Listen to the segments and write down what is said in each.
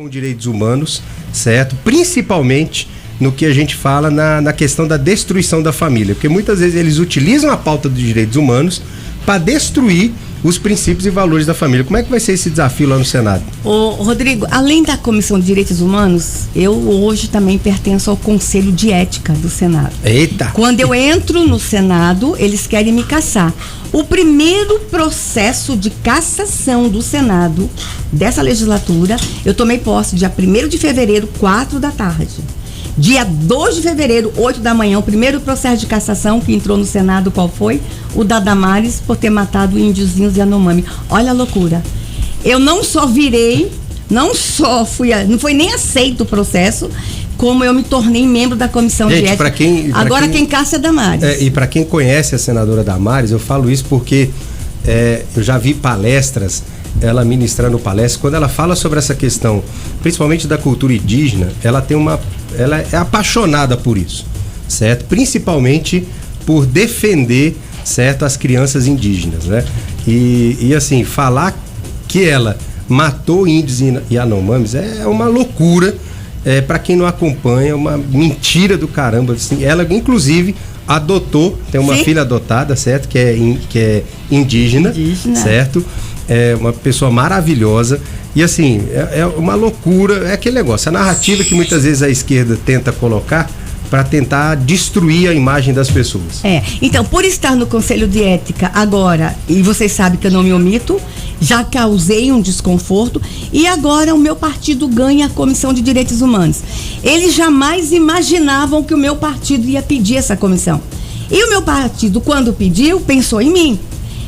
com direitos humanos, certo? Principalmente no que a gente fala na questão da destruição da família, porque muitas vezes eles utilizam a pauta dos direitos humanos para destruir os princípios e valores da família. Como é que vai ser esse desafio lá no Senado? Ô, Rodrigo, além da Comissão de Direitos Humanos, eu hoje também pertenço ao Conselho de Ética do Senado. Eita! Quando eu entro no Senado, eles querem me cassar. O primeiro processo de cassação do Senado, dessa legislatura, eu tomei posse dia 1º de fevereiro, 4 da tarde. Dia 2 de fevereiro, 8 da manhã, o primeiro processo de cassação que entrou no Senado, qual foi? O da Damares, por ter matado índiozinhos Yanomami. Olha a loucura. Eu não só virei, não foi nem aceito o processo, como eu me tornei membro da Comissão de Ética. Agora quem caça é Damares. E para quem conhece a senadora Damares, eu falo isso porque eu já vi palestras, ela ministrando palestras, quando ela fala sobre essa questão, principalmente da cultura indígena, ela é apaixonada por isso, certo? Principalmente por defender, certo, as crianças indígenas, né? E assim, falar que ela matou índios e Yanomamis é uma loucura, para quem não acompanha, uma mentira do caramba, assim. Ela, inclusive, tem uma filha adotada, certo? Que é indígena, certo? É uma pessoa maravilhosa e assim, é uma loucura, é aquele negócio, a narrativa que muitas vezes a esquerda tenta colocar para tentar destruir a imagem das pessoas. Então, por estar no Conselho de Ética agora, e vocês sabem que eu não me omito, já causei um desconforto e agora o meu partido ganha a Comissão de Direitos Humanos. Eles jamais imaginavam que o meu partido ia pedir essa comissão. E o meu partido, quando pediu, pensou em mim.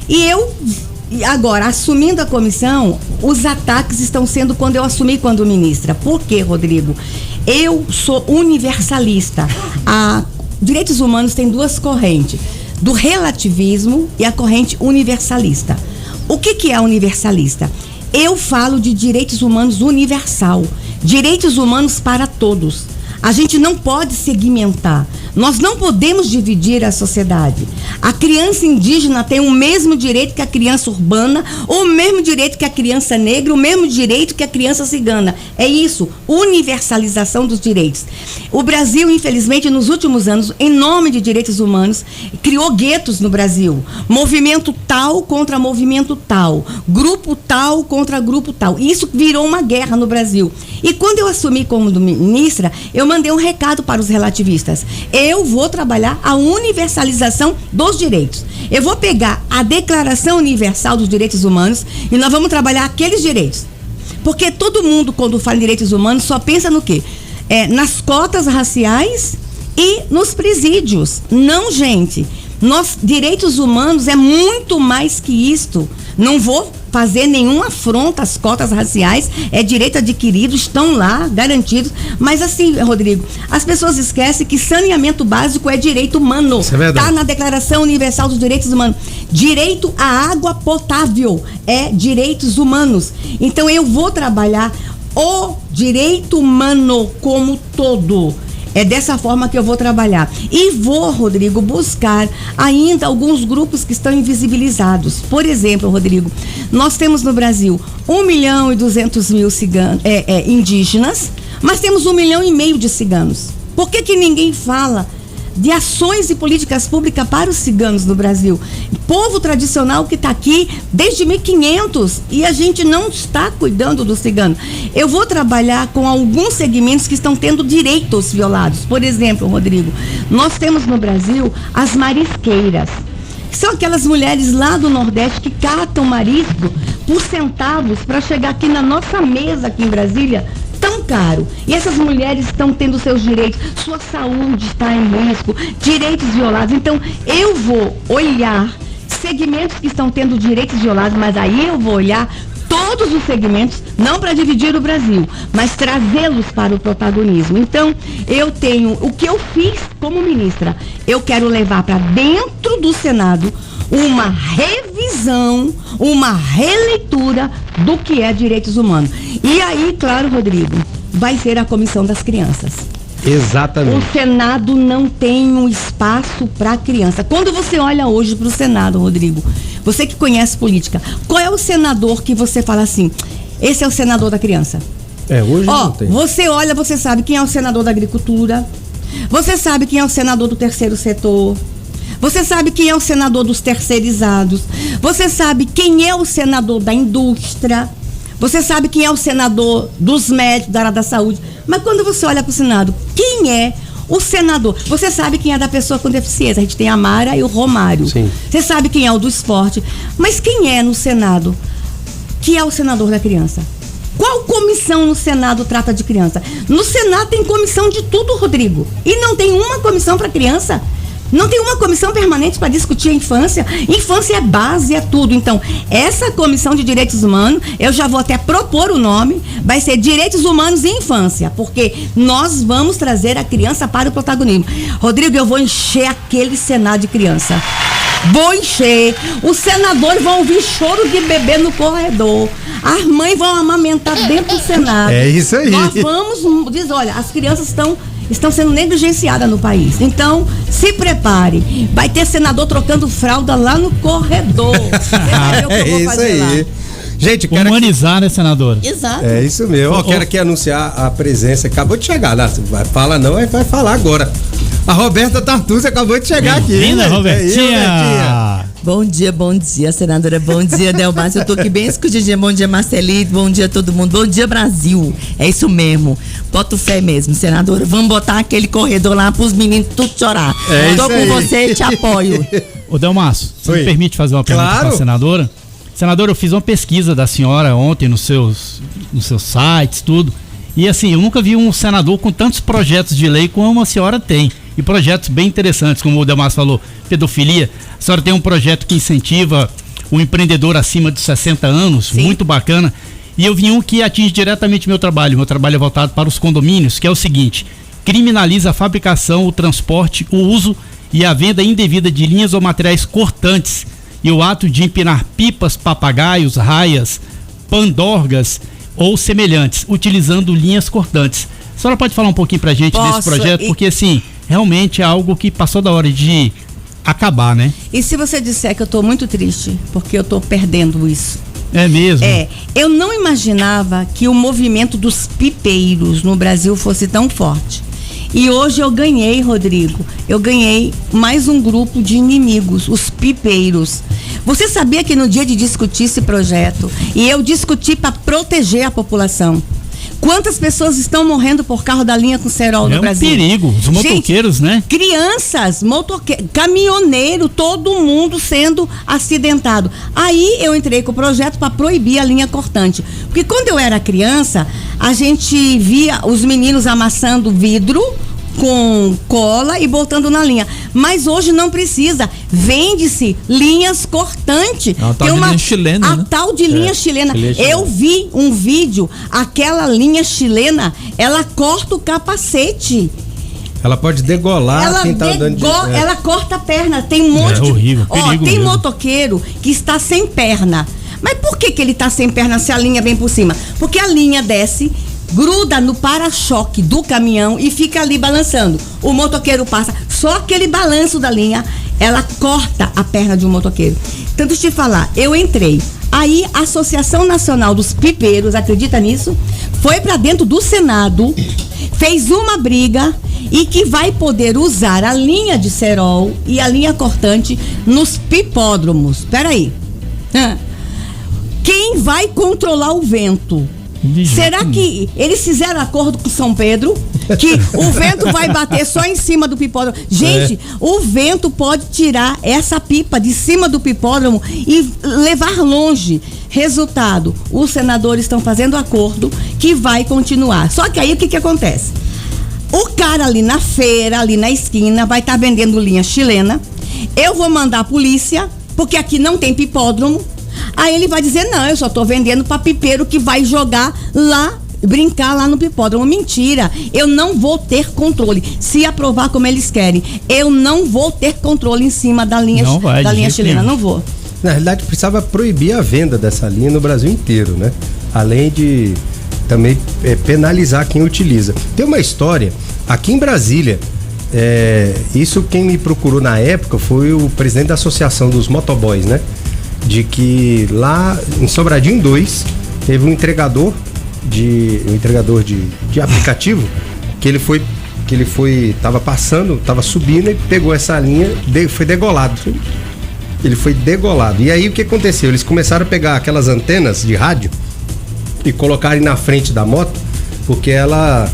E agora, assumindo a comissão, os ataques estão sendo quando eu assumi quando ministra. Por quê, Rodrigo? Eu sou universalista. Direitos humanos tem duas correntes, do relativismo e a corrente universalista. O que é universalista? Eu falo de direitos humanos universal, direitos humanos para todos. A gente não pode segmentar. Nós não podemos dividir a sociedade. A criança indígena tem o mesmo direito que a criança urbana, ou o mesmo direito que a criança negra, o mesmo direito que a criança cigana. É isso, universalização dos direitos. O Brasil, infelizmente, nos últimos anos, em nome de direitos humanos, criou guetos no Brasil. Movimento tal contra movimento tal. Grupo tal contra grupo tal. E isso virou uma guerra no Brasil. E quando eu assumi como ministra, eu mandei um recado para os relativistas. Eu vou trabalhar a universalização dos direitos. Eu vou pegar a Declaração Universal dos Direitos Humanos e nós vamos trabalhar aqueles direitos. Porque todo mundo, quando fala em direitos humanos, só pensa no quê? Nas cotas raciais e nos presídios. Não, gente. Direitos humanos é muito mais que isto. Não vou fazer nenhuma afronta às cotas raciais, é direito adquirido, estão lá, garantidos. Mas assim, Rodrigo, as pessoas esquecem que saneamento básico é direito humano. Isso é verdade. Está na Declaração Universal dos Direitos Humanos. Direito à água potável é direitos humanos. Então eu vou trabalhar o direito humano como todo. É dessa forma que eu vou trabalhar. E vou, Rodrigo, buscar ainda alguns grupos que estão invisibilizados. Por exemplo, Rodrigo, nós temos no Brasil 1.200.000 indígenas, mas temos 1,5 milhão de ciganos. Por que ninguém fala de ações e políticas públicas para os ciganos no Brasil? Povo tradicional que está aqui desde 1500 e a gente não está cuidando do cigano. Eu vou trabalhar com alguns segmentos que estão tendo direitos violados. Por exemplo, Rodrigo, nós temos no Brasil as marisqueiras, que são aquelas mulheres lá do Nordeste que catam marisco por centavos para chegar aqui na nossa mesa aqui em Brasília, tão caro. E essas mulheres estão tendo seus direitos, sua saúde está em risco, direitos violados. Então, eu vou olhar segmentos que estão tendo direitos violados, mas aí eu vou olhar todos os segmentos, não para dividir o Brasil, mas trazê-los para o protagonismo. Então, eu tenho, o que eu fiz como ministra, eu quero levar para dentro do Senado uma revisão, uma releitura do que é direitos humanos. E aí, claro, Rodrigo, vai ser a Comissão das Crianças. Exatamente. O Senado não tem um espaço para criança. Quando você olha hoje para o Senado, Rodrigo, você que conhece política, qual é o senador que você fala assim, esse é o senador da criança? Hoje não tem. Você olha, você sabe quem é o senador da agricultura, você sabe quem é o senador do terceiro setor, você sabe quem é o senador dos terceirizados, você sabe quem é o senador da indústria, você sabe quem é o senador dos médicos, da área da saúde. Mas quando você olha para o Senado, quem é o senador? Você sabe quem é da pessoa com deficiência. A gente tem a Mara e o Romário. Sim. Você sabe quem é o do esporte. Mas quem é no Senado que é o senador da criança? Qual comissão no Senado trata de criança? No Senado tem comissão de tudo, Rodrigo. E não tem uma comissão para criança. Não tem uma comissão permanente para discutir a infância. Infância é base, é tudo. Então, essa comissão de direitos humanos, eu já vou até propor o nome, vai ser Direitos Humanos e Infância, porque nós vamos trazer a criança para o protagonismo. Rodrigo, eu vou encher aquele Senado de criança. Vou encher. Os senadores vão ouvir choro de bebê no corredor. As mães vão amamentar dentro do Senado. É isso aí. Nós vamos dizer, olha, as crianças estão sendo negligenciadas no país. Então, se prepare. Vai ter senador trocando fralda lá no corredor. Você vai ver o que eu vou fazer isso aí. lá. Gente, humanizar, né, senador? Exato. É isso mesmo. Quero aqui anunciar a presença. Acabou de chegar, né? Fala não, vai falar agora. A Roberta Tartucci acabou de chegar aqui. Bem-vinda, Robertinha. Bom dia, senadora. Bom dia, Delmásio. Eu tô aqui bem escondidinha. Bom dia, Marcelito. Bom dia, todo mundo. Bom dia, Brasil. É isso mesmo. Boto fé mesmo, senadora. Vamos botar aquele corredor lá pros meninos tudo chorar. Tô com você e te apoio. Ô, Delmásio, você me permite fazer uma pergunta para a senadora? Senadora, eu fiz uma pesquisa da senhora ontem nos seus sites, tudo. E assim, eu nunca vi um senador com tantos projetos de lei como a senhora tem. E projetos bem interessantes, como o Delmásio falou, pedofilia. A senhora tem um projeto que incentiva o empreendedor acima de 60 anos, Sim. Muito bacana. E eu vi um que atinge diretamente meu trabalho. Meu trabalho é voltado para os condomínios, que é o seguinte: criminaliza a fabricação, o transporte, o uso e a venda indevida de linhas ou materiais cortantes e o ato de empinar pipas, papagaios, raias, pandorgas ou semelhantes, utilizando linhas cortantes. A senhora pode falar um pouquinho pra gente desse projeto? Porque assim, realmente é algo que passou da hora de acabar, né? E se você disser que eu tô muito triste, porque eu tô perdendo isso. É mesmo? Eu não imaginava que o movimento dos pipeiros no Brasil fosse tão forte. E hoje eu ganhei, Rodrigo, mais um grupo de inimigos, os pipeiros. Você sabia que no dia de discutir esse projeto, e eu discuti para proteger a população, quantas pessoas estão morrendo por carro da linha com cerol no Brasil? É um perigo, os motoqueiros, né? Crianças, caminhoneiro, todo mundo sendo acidentado. Aí eu entrei com o projeto para proibir a linha cortante. Porque quando eu era criança, a gente via os meninos amassando vidro com cola e botando na linha. Mas hoje não precisa. Vende-se linhas cortantes. Tem uma linha chilena, a tal de linha chilena. Eu vi um vídeo, aquela linha chilena, ela corta o capacete. Ela pode degolar quem tá andando de... Ela corta a perna. Tem um monte de... horrível, perigo tem mesmo. Motoqueiro que está sem perna. Mas por que ele está sem perna se a linha vem por cima? Porque a linha desce, gruda no para-choque do caminhão e fica ali balançando. O motoqueiro passa, só aquele balanço da linha, ela corta a perna de um motoqueiro. Tanto te falar, eu entrei. Aí a Associação Nacional dos Pipeiros, acredita nisso? Foi para dentro do Senado, fez uma briga e que vai poder usar a linha de cerol e a linha cortante nos pipódromos. Peraí. Quem vai controlar o vento? Será que eles fizeram acordo com São Pedro? Que o vento vai bater só em cima do pipódromo? Gente, o vento pode tirar essa pipa de cima do pipódromo e levar longe. Resultado, os senadores estão fazendo acordo que vai continuar. Só que aí o que acontece? O cara ali na feira, ali na esquina, vai estar vendendo linha chilena. Eu vou mandar a polícia, porque aqui não tem pipódromo. Aí ele vai dizer, não, eu só tô vendendo pra pipeiro que vai jogar lá, brincar lá no pipódromo. Mentira, eu não vou ter controle. Se aprovar como eles querem, eu não vou ter controle em cima da linha chilena, não vou. Na realidade, precisava proibir a venda dessa linha no Brasil inteiro, né? Além de também penalizar quem utiliza. Tem uma história, aqui em Brasília, isso quem me procurou na época foi o presidente da Associação dos Motoboys, né? De que lá em Sobradinho 2 teve um entregador um entregador de aplicativo, que ele tava passando, tava subindo e pegou essa linha, foi degolado. Ele foi degolado. E aí o que aconteceu? Eles começaram a pegar aquelas antenas de rádio e colocarem na frente da moto, porque ela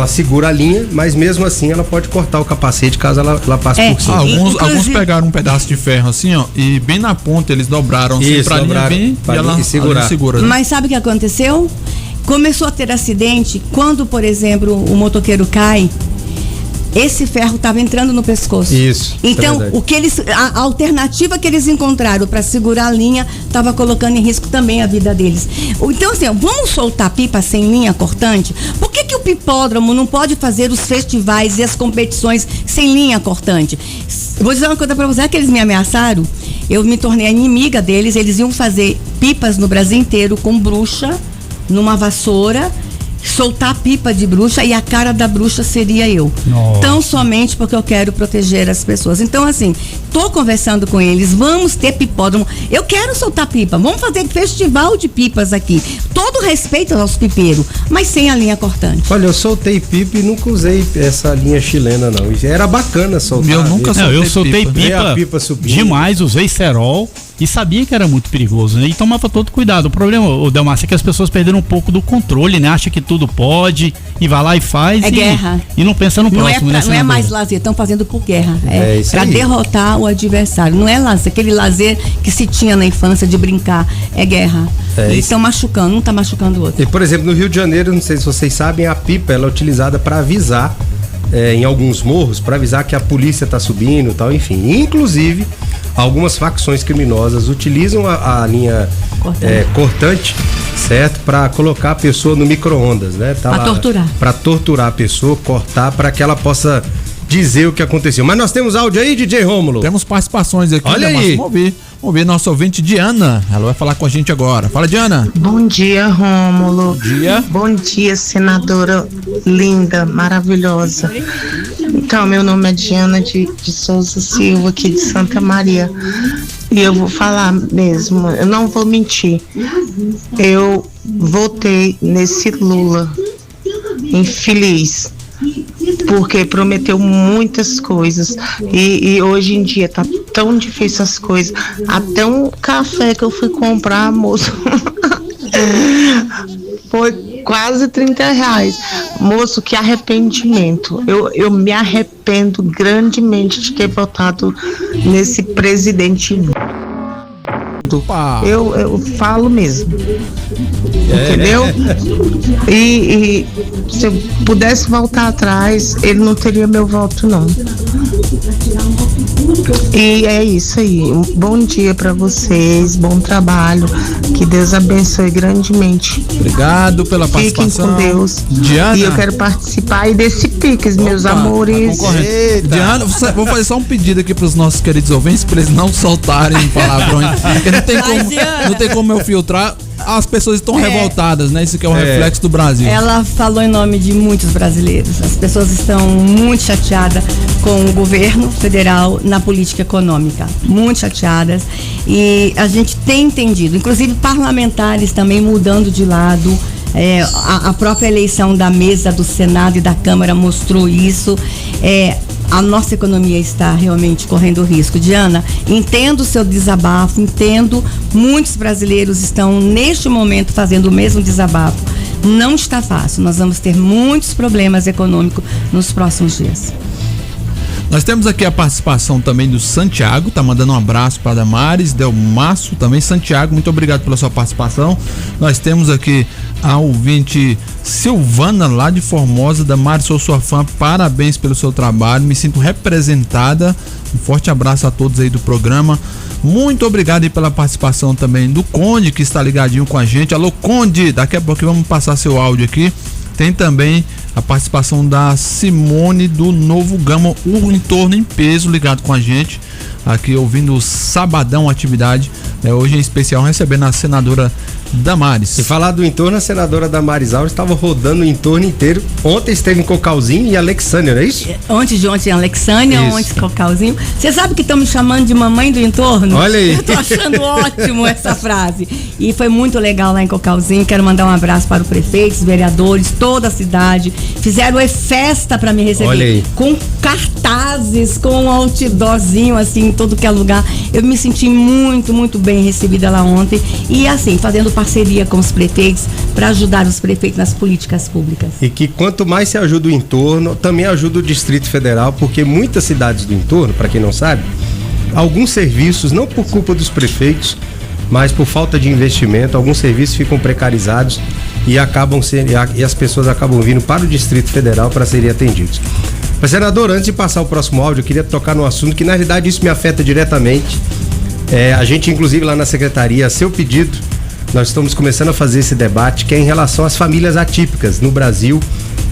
segura a linha, mas mesmo assim ela pode cortar o capacete caso ela passe por cima. Alguns pegaram um pedaço de ferro assim, ó, e bem na ponta eles dobraram assim pra linha vir e ela segura. Mas sabe o que aconteceu? Começou a ter acidente quando, por exemplo, o motoqueiro cai. Esse ferro estava entrando no pescoço. Isso. Então, a alternativa que eles encontraram para segurar a linha estava colocando em risco também a vida deles. Então, assim, vamos soltar pipa sem linha cortante? Por que o pipódromo não pode fazer os festivais e as competições sem linha cortante? Vou dizer uma coisa para vocês, que eles me ameaçaram, eu me tornei inimiga deles, eles iam fazer pipas no Brasil inteiro com bruxa, numa vassoura, soltar pipa de bruxa e a cara da bruxa seria eu. Nossa. Tão somente porque eu quero proteger as pessoas. Então, assim, tô conversando com eles, vamos ter pipódromo. Eu quero soltar pipa, vamos fazer festival de pipas aqui. Todo respeito aos pipeiros, mas sem a linha cortante. Olha, eu soltei pipa e nunca usei essa linha chilena, não. Era bacana soltar. Eu nunca soltei pipa. Eu soltei pipa demais, usei cerol. E sabia que era muito perigoso, né? E tomava todo cuidado. O problema, Delmárcio, é que as pessoas perderam um pouco do controle, né? Acha que tudo pode e vai lá e faz. Guerra. E não pensa no próximo, né? Não é mais lazer, estão fazendo por guerra. É pra derrotar o adversário. Não é lazer, aquele lazer que se tinha na infância de brincar. É guerra. Estão machucando, um tá machucando o outro. E, por exemplo, no Rio de Janeiro, não sei se vocês sabem, a pipa ela é utilizada para avisar em alguns morros, para avisar que a polícia tá subindo e tal, enfim. Inclusive, algumas facções criminosas utilizam a linha cortante, certo? Para colocar a pessoa no micro-ondas, né? Para torturar. Para torturar a pessoa, cortar, para que ela possa dizer o que aconteceu. Mas nós temos áudio aí, DJ Rômulo? Temos participações aqui. Olha aí. Vamos ouvir nosso ouvinte Diana. Ela vai falar com a gente agora. Fala, Diana. Bom dia, Rômulo. Bom dia. Bom dia, senadora linda, maravilhosa. Então, meu nome é Diana de Souza Silva, aqui de Santa Maria. E eu vou falar mesmo, eu não vou mentir. Eu votei nesse Lula infeliz, porque prometeu muitas coisas e hoje em dia tá tão difícil as coisas. Até um café que eu fui comprar, moço, foi quase R$30. Moço, que arrependimento. Eu me arrependo grandemente de ter votado nesse presidente. Eu falo mesmo. Entendeu? E se eu pudesse voltar atrás, ele não teria meu voto, não. E é isso aí. Um bom dia pra vocês, bom trabalho. Que Deus abençoe grandemente. Obrigado pela participação. Fiquem com Deus. Diana. E eu quero participar aí desse Piques, meus amores. Diana, vou fazer só um pedido aqui pros nossos queridos ouvintes, pra eles não soltarem palavrões. Porque não tem como eu filtrar. As pessoas estão revoltadas, né? Isso que é um reflexo do Brasil. Ela falou em nome de muitos brasileiros. As pessoas estão muito chateadas com o governo federal na política econômica. Muito chateadas. E a gente tem entendido, inclusive parlamentares também mudando de lado. A própria eleição da mesa do Senado e da Câmara mostrou isso. A nossa economia está realmente correndo risco. Diana, entendo o seu desabafo, entendo, muitos brasileiros estão neste momento fazendo o mesmo desabafo. Não está fácil, nós vamos ter muitos problemas econômicos nos próximos dias. Nós temos aqui a participação também do Santiago, tá mandando um abraço para Damares, Delmárcio também. Santiago, muito obrigado pela sua participação. Nós temos aqui a ouvinte Silvana, lá de Formosa. Damares, sou sua fã, parabéns pelo seu trabalho, me sinto representada. Um forte abraço a todos aí do programa. Muito obrigado aí pela participação também do Conde, que está ligadinho com a gente. Alô, Conde, daqui a pouco vamos passar seu áudio aqui. Tem também a participação da Simone do Novo Gama, o Entorno em Peso, ligado com a gente, aqui ouvindo o Sabadão Atividade, hoje em especial recebendo a senadora Damares. E falar do entorno, a senadora Damares Alves estava rodando o entorno inteiro. Ontem esteve em Cocalzinho e Alexânia, não é isso? Antes de ontem em Alexânia, ontem em Cocalzinho. Você sabe que estão me chamando de mamãe do entorno? Olha aí. Eu tô achando ótimo essa frase. E foi muito legal lá em Cocalzinho. Quero mandar um abraço para o prefeito, os vereadores, toda a cidade. Fizeram festa para me receber. Olha aí. Com cartazes, com um outdoorzinho assim, em todo que é lugar. Eu me senti muito, muito bem recebida lá ontem. E assim, fazendo parceria com os prefeitos para ajudar os prefeitos nas políticas públicas. E que quanto mais se ajuda o entorno, também ajuda o Distrito Federal, porque muitas cidades do entorno, para quem não sabe, alguns serviços, não por culpa dos prefeitos, mas por falta de investimento, alguns serviços ficam precarizados e as pessoas acabam vindo para o Distrito Federal para serem atendidos. Mas, senador, antes de passar o próximo áudio, eu queria tocar num assunto que, na realidade, isso me afeta diretamente. A gente, inclusive, lá na secretaria, a seu pedido, nós estamos começando a fazer esse debate, que é em relação às famílias atípicas no Brasil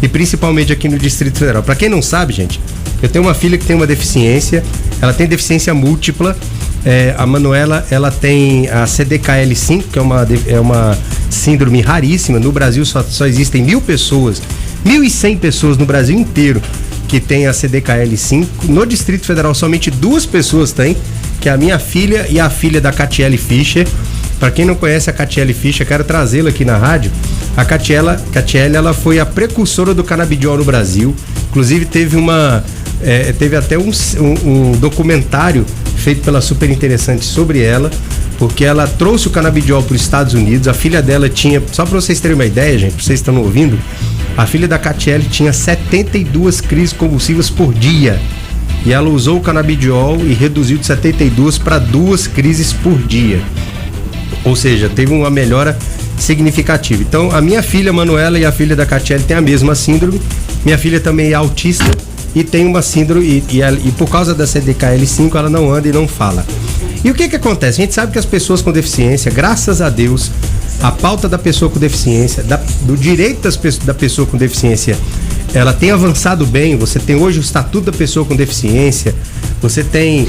e principalmente aqui no Distrito Federal. Para quem não sabe, gente, eu tenho uma filha que tem uma deficiência, ela tem deficiência múltipla. A Manuela, ela tem a CDKL5, que é uma síndrome raríssima. No Brasil só existem 1.100 pessoas no Brasil inteiro que tem a CDKL5. No Distrito Federal somente 2 pessoas têm, que é a minha filha e a filha da Catiele Fischer. Para quem não conhece a Catiele Fischer, quero trazê-la aqui na rádio. A Catiele, ela foi a precursora do canabidiol no Brasil. Inclusive teve até um documentário feito pela Super Interessante sobre ela, porque ela trouxe o canabidiol para os Estados Unidos. A filha dela tinha, só para vocês terem uma ideia, gente, pra vocês estão ouvindo, a filha da Catiele tinha 72 crises convulsivas por dia. E ela usou o canabidiol e reduziu de 72 para 2 crises por dia. Ou seja, teve uma melhora significativa. Então, a minha filha Manuela e a filha da Catiele têm a mesma síndrome. Minha filha também é autista e tem uma síndrome, e por causa da CDKL5 ela não anda e não fala. E o que acontece? A gente sabe que as pessoas com deficiência, graças a Deus, a pauta da pessoa com deficiência, do direito da pessoa com deficiência, ela tem avançado bem. Você tem hoje o Estatuto da Pessoa com Deficiência, você tem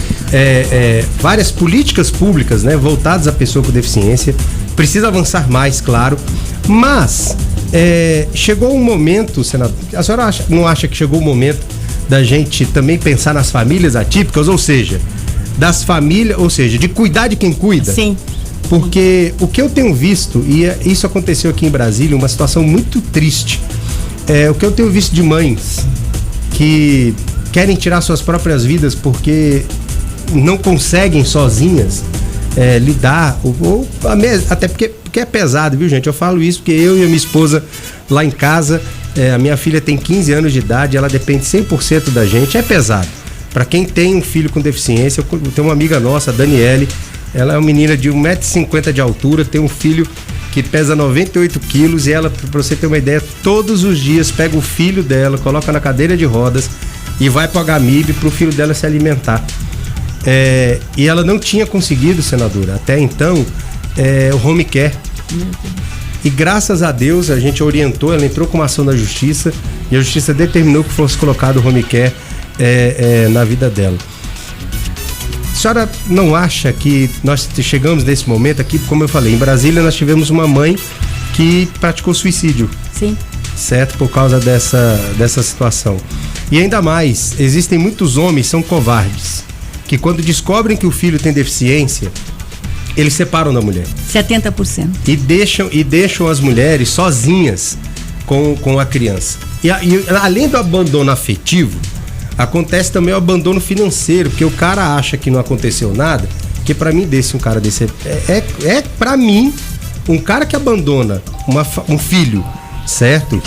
várias políticas públicas, né, voltadas à pessoa com deficiência. Precisa avançar mais, claro, mas chegou um momento, senador, a senhora não acha que chegou o momento da gente também pensar nas famílias atípicas, ou seja, de cuidar de quem cuida? Sim. Porque o que eu tenho visto, e isso aconteceu aqui em Brasília, uma situação muito triste, o que eu tenho visto de mães que querem tirar suas próprias vidas porque não conseguem sozinhas lidar, até porque é pesado, viu, gente? Eu falo isso porque eu e a minha esposa lá em casa, a minha filha tem 15 anos de idade, ela depende 100% da gente, é pesado. Para quem tem um filho com deficiência, eu tenho uma amiga nossa, a Daniele, ela é uma menina de 1,50 m de altura, tem um filho que pesa 98 quilos, e ela, pra você ter uma ideia, todos os dias pega o filho dela, coloca na cadeira de rodas e vai pro HMIB pro filho dela se alimentar. E ela não tinha conseguido, senadora, até então, o home care. E graças a Deus a gente orientou, ela entrou com uma ação na justiça e a justiça determinou que fosse colocado o home care na vida dela. A senhora não acha que nós chegamos nesse momento aqui, como eu falei, em Brasília nós tivemos uma mãe que praticou suicídio? Sim. Certo? Por causa dessa situação. E ainda mais, existem muitos homens que são covardes, que quando descobrem que o filho tem deficiência, eles separam da mulher. 70%. E deixam as mulheres sozinhas com a criança. E além do abandono afetivo, acontece também o abandono financeiro, porque o cara acha que não aconteceu nada, que pra mim um cara desse pra mim, um cara que abandona um filho, certo?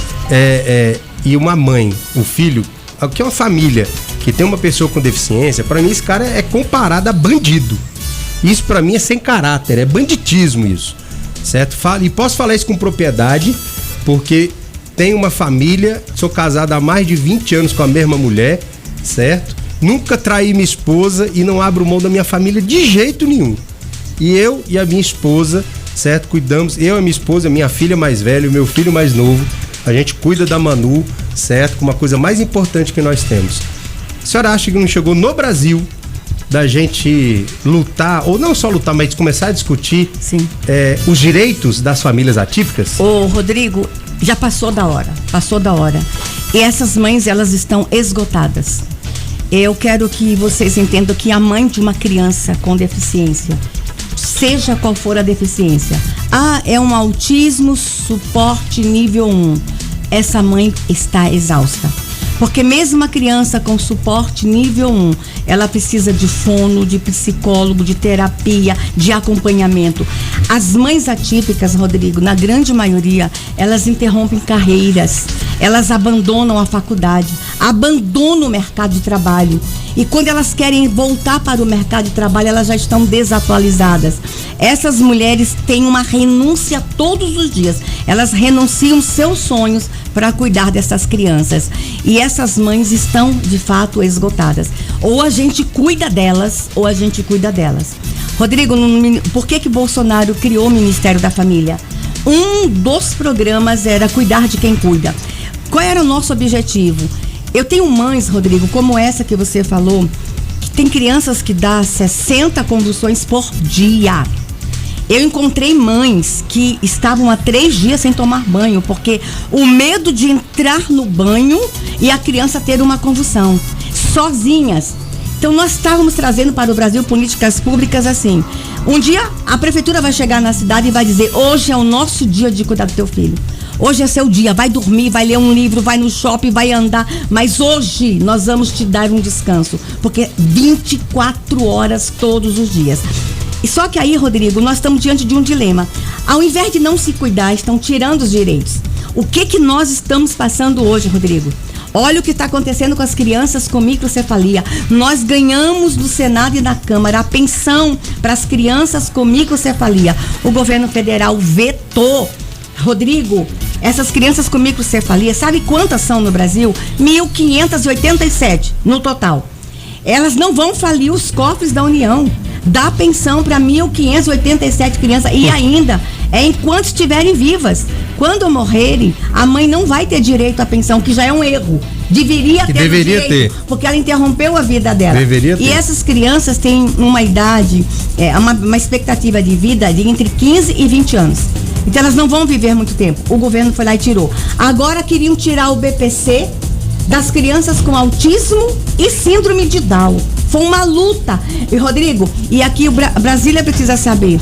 E uma mãe, um filho, que é uma família que tem uma pessoa com deficiência, pra mim esse cara é comparado a bandido. Isso pra mim é sem caráter, é banditismo isso, certo? E posso falar isso com propriedade, porque tenho uma família, sou casado há mais de 20 anos com a mesma mulher, certo? Nunca traí minha esposa e não abro mão da minha família de jeito nenhum. E eu e a minha esposa, certo? Cuidamos, eu e a minha esposa, minha filha mais velha e o meu filho mais novo, a gente cuida da Manu, certo? Com uma coisa mais importante que nós temos. A senhora acha que não chegou no Brasil da gente lutar, ou não só lutar, mas começar a discutir os direitos das famílias atípicas? Ô, Rodrigo, já passou da hora. E essas mães, elas estão esgotadas. Eu quero que vocês entendam que a mãe de uma criança com deficiência, seja qual for a deficiência, é um autismo suporte nível 1. Essa mãe está exausta. Porque mesmo a criança com suporte nível 1, ela precisa de fono, de psicólogo, de terapia, de acompanhamento. As mães atípicas, Rodrigo, na grande maioria, elas interrompem carreiras, elas abandonam a faculdade, abandonam o mercado de trabalho. E quando elas querem voltar para o mercado de trabalho, elas já estão desatualizadas. Essas mulheres têm uma renúncia todos os dias. Elas renunciam seus sonhos para cuidar dessas crianças. E essas mães estão, de fato, esgotadas. Ou a gente cuida delas, ou a gente cuida delas. Rodrigo, por que Bolsonaro criou o Ministério da Família? Um dos programas era cuidar de quem cuida. Qual era o nosso objetivo? Eu tenho mães, Rodrigo, como essa que você falou, que tem crianças que dá 60 convulsões por dia. Eu encontrei mães que estavam há 3 dias sem tomar banho, porque o medo de entrar no banho e a criança ter uma convulsão, sozinhas. Então nós estávamos trazendo para o Brasil políticas públicas assim. Um dia a prefeitura vai chegar na cidade e vai dizer: hoje é o nosso dia de cuidar do teu filho. Hoje é seu dia, vai dormir, vai ler um livro, vai no shopping, vai andar, mas hoje nós vamos te dar um descanso, porque 24 horas todos os dias. E só que aí, Rodrigo, nós estamos diante de um dilema. Ao invés de não se cuidar, estão tirando os direitos. O que nós estamos passando hoje, Rodrigo? Olha o que está acontecendo com as crianças com microcefalia. Nós ganhamos do Senado e da Câmara a pensão para as crianças com microcefalia. O governo federal vetou. Rodrigo, essas crianças com microcefalia, sabe quantas são no Brasil? 1.587 no total. Elas não vão falir os cofres da União. Dá pensão para 1.587 crianças e ainda enquanto estiverem vivas. Quando morrerem, a mãe não vai ter direito à pensão, que já é um erro. Deveria ter, porque ela interrompeu a vida dela. E essas crianças têm uma idade, uma expectativa de vida de entre 15 e 20 anos. Então elas não vão viver muito tempo. O governo foi lá e tirou. Agora queriam tirar o BPC das crianças com autismo e síndrome de Down. Foi uma luta. E Rodrigo, e aqui Brasília precisa saber,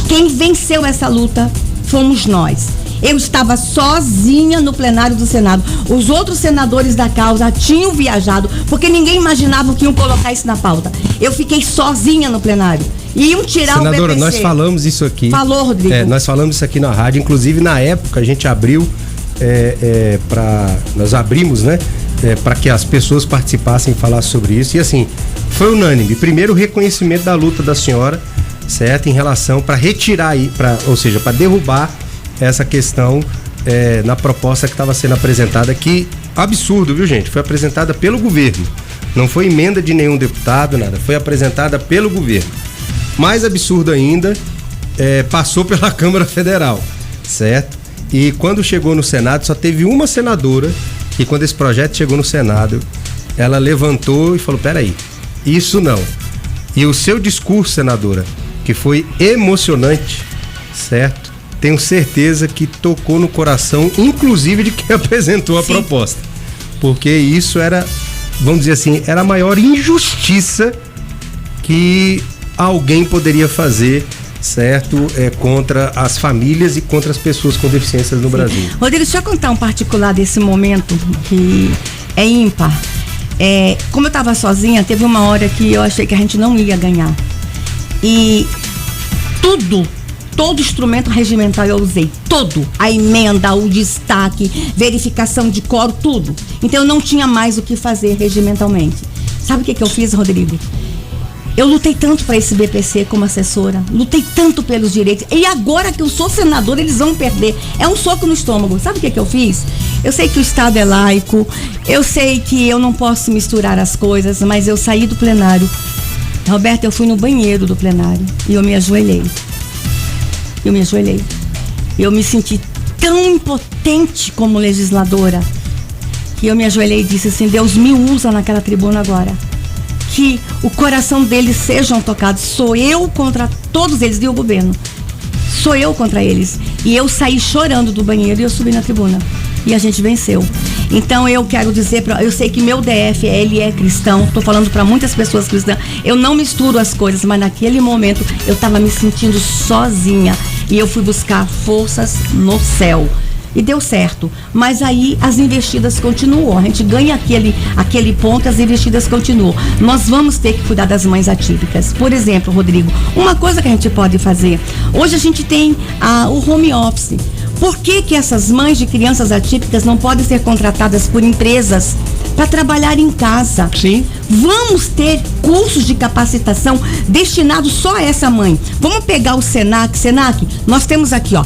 quem venceu essa luta fomos nós. Eu estava sozinha no plenário do Senado. Os outros senadores da causa tinham viajado, porque ninguém imaginava que iam colocar isso na pauta. Eu fiquei sozinha no plenário. Iam tirar o BPC. Senadora, nós falamos isso aqui. Falou, Rodrigo. Nós falamos isso aqui na rádio. Inclusive, na época, a gente abriu nós abrimos, né? Para que as pessoas participassem e falassem sobre isso. E assim, foi unânime. Primeiro, o reconhecimento da luta da senhora, certo? Em relação para retirar, ou seja, para derrubar essa questão na proposta que estava sendo apresentada, que absurdo, viu, gente? Foi apresentada pelo governo. Não foi emenda de nenhum deputado, nada. Foi apresentada pelo governo. Mais absurdo ainda, passou pela Câmara Federal, certo? E quando chegou no Senado, só teve uma senadora, e quando esse projeto chegou no Senado, ela levantou e falou: peraí, isso não. E o seu discurso, senadora, que foi emocionante, certo? Tenho certeza que tocou no coração, inclusive de quem apresentou a proposta. Porque isso era, vamos dizer assim, era a maior injustiça que alguém poderia fazer, certo? Contra as famílias e contra as pessoas com deficiências no Brasil. Rodrigo, deixa eu contar um particular desse momento que é ímpar. Como eu estava sozinha, teve uma hora que eu achei que a gente não ia ganhar. E todo instrumento regimental eu usei, todo. A emenda, o destaque, verificação de quórum, tudo. Então eu não tinha mais o que fazer regimentalmente. Sabe o que eu fiz, Rodrigo? Eu lutei tanto para esse BPC como assessora, lutei tanto pelos direitos, e agora que eu sou senadora, eles vão perder. É um soco no estômago. Sabe o que eu fiz? Eu sei que o Estado é laico, eu sei que eu não posso misturar as coisas, mas eu saí do plenário. Roberto, eu fui no banheiro do plenário e eu me ajoelhei. Eu me senti tão impotente como legisladora, que eu me ajoelhei e disse assim: Deus me usa naquela tribuna agora. que o coração deles sejam tocados. Sou eu contra todos eles e o governo. Sou eu contra eles. E eu saí chorando do banheiro e eu subi na tribuna. E a gente venceu. Então eu quero dizer, eu sei que meu DF, ele é cristão, tô falando para muitas pessoas cristãs, eu não misturo as coisas, mas naquele momento eu tava me sentindo sozinha e eu fui buscar forças no céu. E deu certo, mas aí as investidas continuam, a gente ganha aquele ponto, as investidas continuam. Nós vamos ter que cuidar das mães atípicas. Por exemplo, Rodrigo, uma coisa que a gente pode fazer, hoje a gente tem o home office. Por que essas mães de crianças atípicas não podem ser contratadas por empresas para trabalhar em casa? Sim. Vamos ter cursos de capacitação destinados só a essa mãe. Vamos pegar o Senac, nós temos aqui,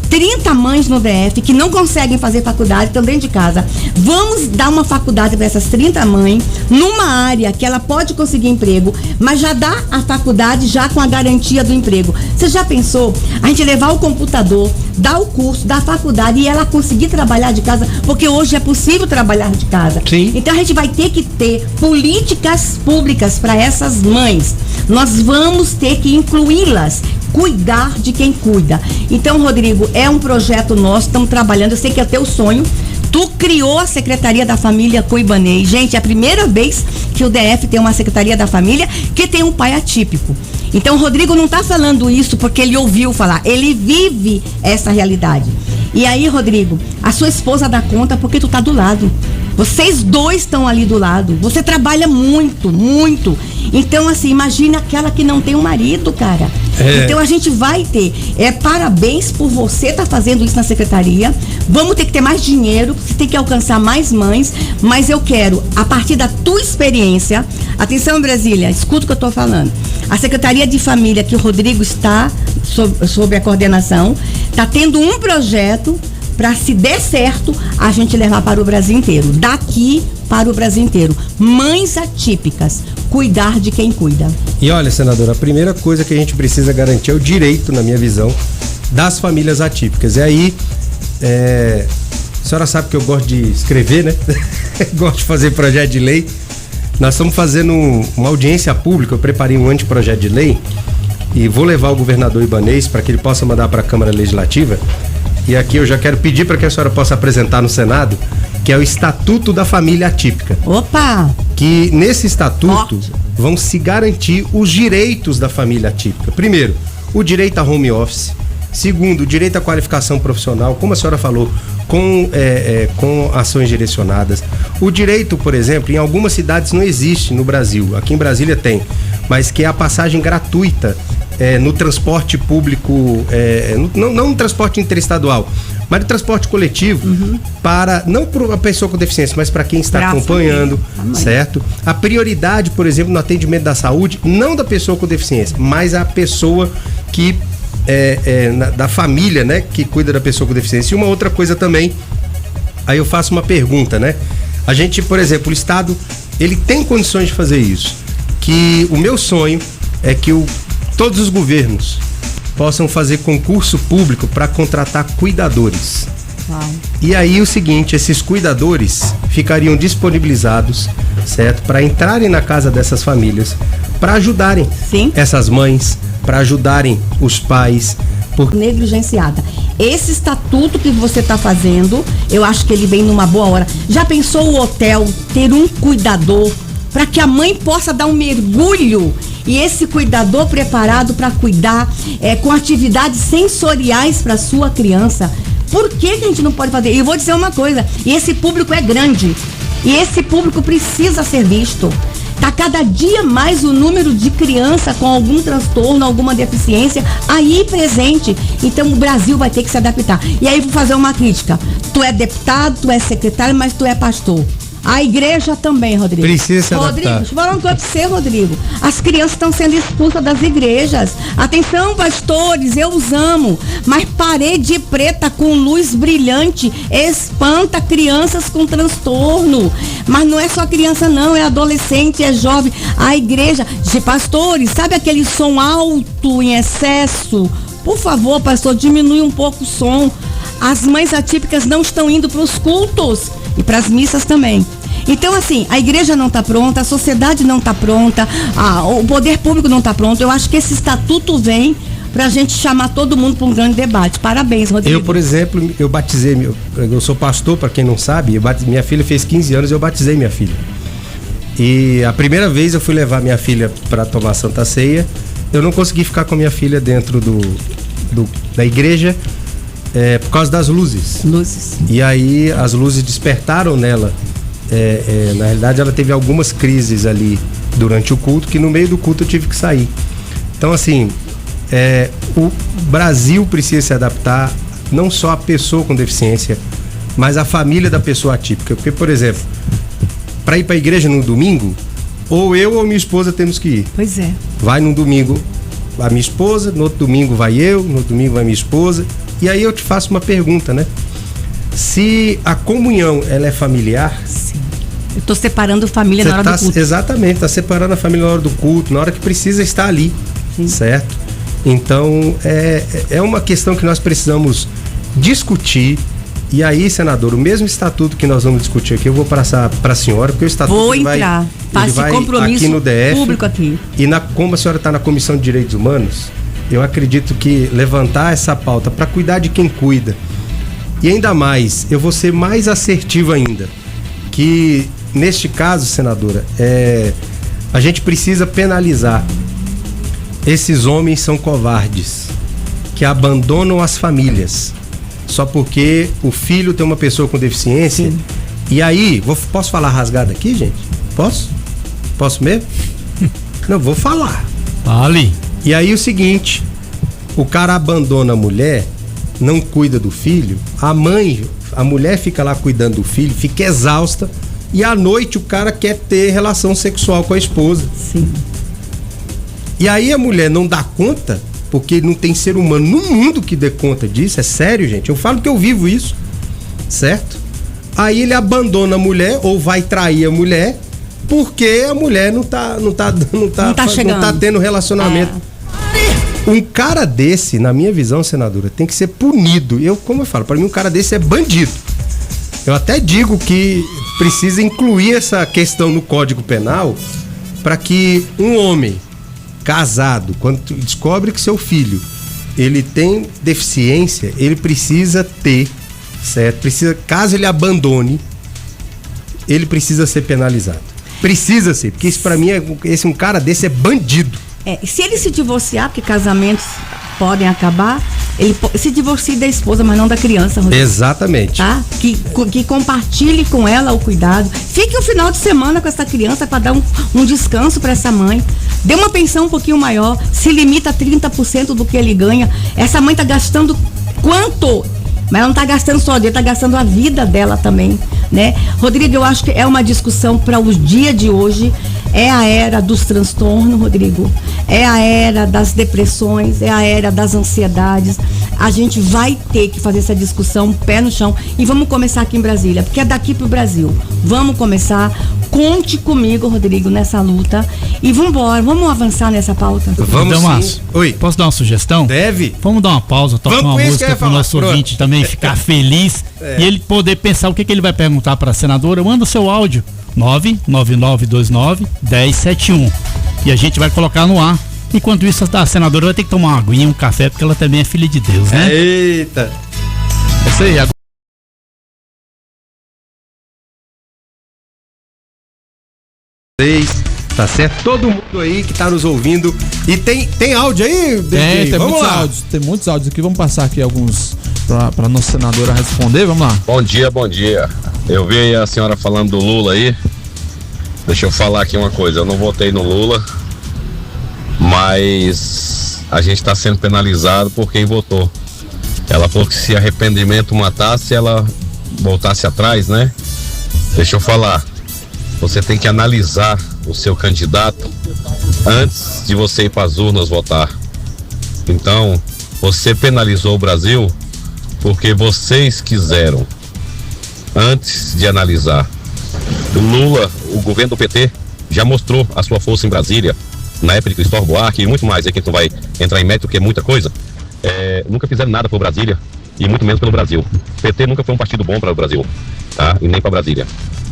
30 mães no DF que não conseguem fazer faculdade, estão dentro de casa. Vamos dar uma faculdade para essas 30 mães, numa área que ela pode conseguir emprego, mas já dá a faculdade já com a garantia do emprego. Você já pensou? A gente levar o computador, dar o curso, dar a faculdade e ela conseguir trabalhar de casa, porque hoje é possível trabalhar de casa. Sim. Então a gente vai ter que ter políticas públicas para essas mães. Nós vamos ter que incluí-las, cuidar de quem cuida. Então, Rodrigo, é um projeto nosso, estamos trabalhando, eu sei que é teu sonho. Tu criou a Secretaria da Família com o Ibanez. Gente, é a primeira vez que o DF tem uma Secretaria da Família que tem um pai atípico. Então, o Rodrigo não está falando isso porque ele ouviu falar, ele vive essa realidade. E aí, Rodrigo, a sua esposa dá conta porque tu tá do lado. Vocês dois estão ali do lado. Você trabalha muito, muito. Então, assim, imagina aquela que não tem um marido, cara. Então, a gente vai ter. Parabéns por você estar fazendo isso na secretaria. Vamos ter que ter mais dinheiro, você tem que alcançar mais mães. Mas eu quero, a partir da tua experiência, atenção, Brasília, escuta o que eu estou falando. A Secretaria de Família, que o Rodrigo está sob a coordenação, está tendo um projeto para, se der certo, a gente levar para o Brasil inteiro. Daqui para o Brasil inteiro. Mães atípicas. Cuidar de quem cuida. E olha, senadora, a primeira coisa que a gente precisa garantir é o direito, na minha visão, das famílias atípicas. E aí, a senhora sabe que eu gosto de escrever, né? Gosto de fazer projeto de lei. Nós estamos fazendo uma audiência pública, eu preparei um anteprojeto de lei e vou levar o governador Ibanez para que ele possa mandar para a Câmara Legislativa. E aqui eu já quero pedir para que a senhora possa apresentar no Senado, que é o Estatuto da Família Atípica. Opa! Que nesse estatuto vão se garantir os direitos da família atípica. Primeiro, o direito a home office. Segundo, o direito à qualificação profissional, como a senhora falou, com ações direcionadas. O direito, por exemplo, em algumas cidades não existe no Brasil, aqui em Brasília tem, mas que é a passagem gratuita no transporte público, não no transporte interestadual, mas no transporte coletivo, para, não para a pessoa com deficiência, mas para quem está acompanhando, certo? A prioridade, por exemplo, no atendimento da saúde, não da pessoa com deficiência, mas a pessoa que da família, né, que cuida da pessoa com deficiência. E uma outra coisa também, aí eu faço uma pergunta, né? A gente, por exemplo, o Estado, ele tem condições de fazer isso. Que o meu sonho é que todos os governos possam fazer concurso público para contratar cuidadores. E aí o seguinte, esses cuidadores ficariam disponibilizados, certo? Para entrarem na casa dessas famílias, para ajudarem essas mães, para ajudarem os pais. Negligenciada. Esse estatuto que você está fazendo, eu acho que ele vem numa boa hora. Já pensou o hotel ter um cuidador para que a mãe possa dar um mergulho e esse cuidador preparado para cuidar com atividades sensoriais para sua criança? Por que a gente não pode fazer? E eu vou dizer uma coisa, e esse público é grande, e esse público precisa ser visto. Está cada dia mais o número de criança com algum transtorno, alguma deficiência aí presente. Então o Brasil vai ter que se adaptar. E aí vou fazer uma crítica. Tu é deputado, tu é secretário, mas tu é pastor. A igreja também, Rodrigo. Precisa se adaptar. Rodrigo, deixa eu falar uma coisa pra você, Rodrigo. As crianças estão sendo expulsas das igrejas. Atenção, pastores, eu os amo. Mas parede preta com luz brilhante espanta crianças com transtorno. Mas não é só criança não, é adolescente, é jovem. A igreja, de pastores, sabe aquele som alto em excesso? Por favor, pastor, diminui um pouco o som. As mães atípicas não estão indo para os cultos e para as missas também. Então, assim, a igreja não está pronta, a sociedade não está pronta, o poder público não está pronto. Eu acho que esse estatuto vem pra gente chamar todo mundo para um grande debate. Parabéns, Rodrigo. Eu, por exemplo, eu batizei, eu sou pastor, para quem não sabe, minha filha fez 15 anos e eu batizei minha filha. E a primeira vez eu fui levar minha filha para tomar Santa Ceia, eu não consegui ficar com minha filha dentro da igreja por causa das luzes. E aí as luzes despertaram nela. Na realidade, ela teve algumas crises ali durante o culto, que no meio do culto eu tive que sair. Então, assim, o Brasil precisa se adaptar, não só a pessoa com deficiência, mas a família da pessoa atípica. Porque, por exemplo, para ir para a igreja no domingo, ou eu ou minha esposa temos que ir. Pois é. Vai num domingo a minha esposa, no outro domingo vai eu, no outro domingo vai minha esposa. E aí eu te faço uma pergunta, né? Se a comunhão, ela é familiar... Sim. Eu tô separando família na hora do culto. Exatamente, tá separando a família na hora do culto, na hora que precisa estar ali. Sim. Certo? Então, é uma questão que nós precisamos discutir. E aí, senador, o mesmo estatuto que nós vamos discutir aqui, eu vou passar para a senhora, porque o estatuto faça compromisso aqui no DF, público aqui. E como a senhora está na Comissão de Direitos Humanos, eu acredito que levantar essa pauta para cuidar de quem cuida. E ainda mais, eu vou ser mais assertivo ainda, que neste caso, senadora, a gente precisa penalizar. Esses homens são covardes, que abandonam as famílias só porque o filho tem uma pessoa com deficiência. Sim. E aí, posso falar rasgado aqui, gente? Posso? Posso mesmo? Não, vou falar. Fale. E aí o seguinte, o cara abandona a mulher, não cuida do filho, a mulher fica lá cuidando do filho, fica exausta, e à noite o cara quer ter relação sexual com a esposa. Sim. E aí a mulher não dá conta, porque não tem ser humano no mundo que dê conta disso, é sério, gente, eu falo que eu vivo isso, certo? Aí ele abandona a mulher ou vai trair a mulher, porque a mulher não tá tendo relacionamento. Um cara desse, na minha visão, senadora, tem que ser punido. Como eu falo, para mim um cara desse é bandido. Eu até digo que precisa incluir essa questão no Código Penal para que um homem casado, quando descobre que seu filho ele tem deficiência, ele precisa ter, certo? Caso ele abandone, ele precisa ser penalizado. Precisa ser, porque isso para mim um cara desse é bandido. Se ele se divorciar, porque casamentos podem acabar, ele se divorcie da esposa, mas não da criança, Rodrigo. Exatamente. Tá? Que compartilhe com ela o cuidado. Fique um final de semana com essa criança para dar um descanso para essa mãe. Dê uma pensão um pouquinho maior, se limita a 30% do que ele ganha. Essa mãe tá gastando quanto? Mas ela não tá gastando só o dinheiro, tá gastando a vida dela também, né? Rodrigo, eu acho que é uma discussão para o dia de hoje. É a era dos transtornos, Rodrigo. É a era das depressões, é a era das ansiedades. A gente vai ter que fazer essa discussão pé no chão e vamos começar aqui em Brasília, porque é daqui pro Brasil. Vamos começar. Conte comigo, Rodrigo, nessa luta e vamos avançar nessa pauta. Vamos sim. Oi. Posso dar uma sugestão? Deve. Vamos dar uma pausa, tocar uma música para o nosso ouvinte também ficar feliz e ele poder pensar o que ele vai perguntar para a senadora. Manda seu áudio 99929-1071 e a gente vai colocar no ar. Enquanto isso, a senadora vai ter que tomar uma aguinha, um café, porque ela também é filha de Deus, né? Eita! É isso aí. Tá certo? Todo mundo aí que tá nos ouvindo. E tem áudio aí? Tem muitos áudios. Tem muitos áudios aqui. Vamos passar aqui alguns pra nossa senadora responder. Vamos lá. Bom dia, bom dia. Eu vi a senhora falando do Lula aí. Deixa eu falar aqui uma coisa. Eu não votei no Lula, mas a gente tá sendo penalizado por quem votou. Ela falou que se arrependimento matasse, ela voltasse atrás, né? Deixa eu falar. Você tem que analisar o seu candidato antes de você ir para as urnas votar. Então, você penalizou o Brasil porque vocês quiseram, antes de analisar. O Lula, o governo do PT, já mostrou a sua força em Brasília, na época de Cristóvão Buarque e muito mais, aí que a gente não vai entrar em mérito, porque é muita coisa. Nunca fizeram nada por Brasília. e muito menos pelo Brasil. O PT nunca foi um partido bom para o Brasil, tá? E nem para Brasília.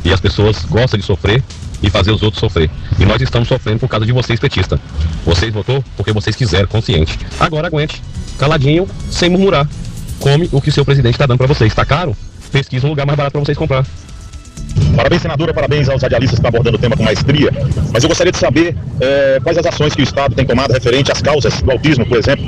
E as pessoas gostam de sofrer e fazer os outros sofrer. E nós estamos sofrendo por causa de vocês, petistas. Vocês votou porque vocês quiseram, consciente. Agora aguente, caladinho, sem murmurar. Come o que o seu presidente está dando para vocês. Está caro? Pesquisa um lugar mais barato para vocês comprar. Parabéns, senadora, parabéns aos radialistas que estão abordando o tema com maestria, mas eu gostaria de saber quais as ações que o Estado tem tomado referente às causas do autismo, por exemplo.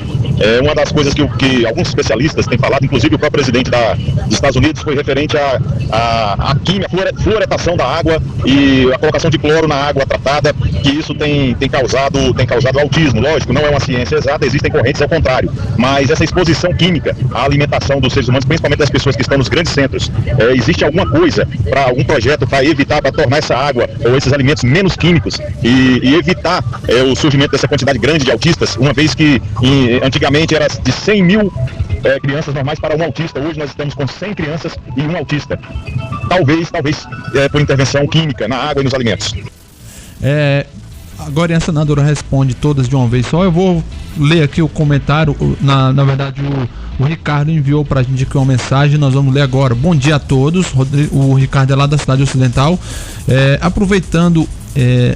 Uma das coisas que alguns especialistas têm falado, inclusive o próprio presidente dos Estados Unidos, foi referente à química, fluoretação da água e a colocação de cloro na água tratada, que isso tem causado autismo. Lógico, não é uma ciência exata, existem correntes ao contrário, mas essa exposição química à alimentação dos seres humanos, principalmente das pessoas que estão nos grandes centros, existe alguma coisa para algum projeto para evitar, para tornar essa água ou esses alimentos menos químicos e evitar o surgimento dessa quantidade grande de autistas, uma vez que antigamente era de 100 mil crianças normais para um autista, hoje nós estamos com 100 crianças e um autista. Talvez por intervenção química na água e nos alimentos. Agora a senadora responde todas de uma vez só. Eu vou ler aqui o comentário. Na verdade, o Ricardo enviou pra gente aqui uma mensagem. Nós vamos ler agora. Bom dia a todos. O Ricardo é lá da Cidade Ocidental. Aproveitando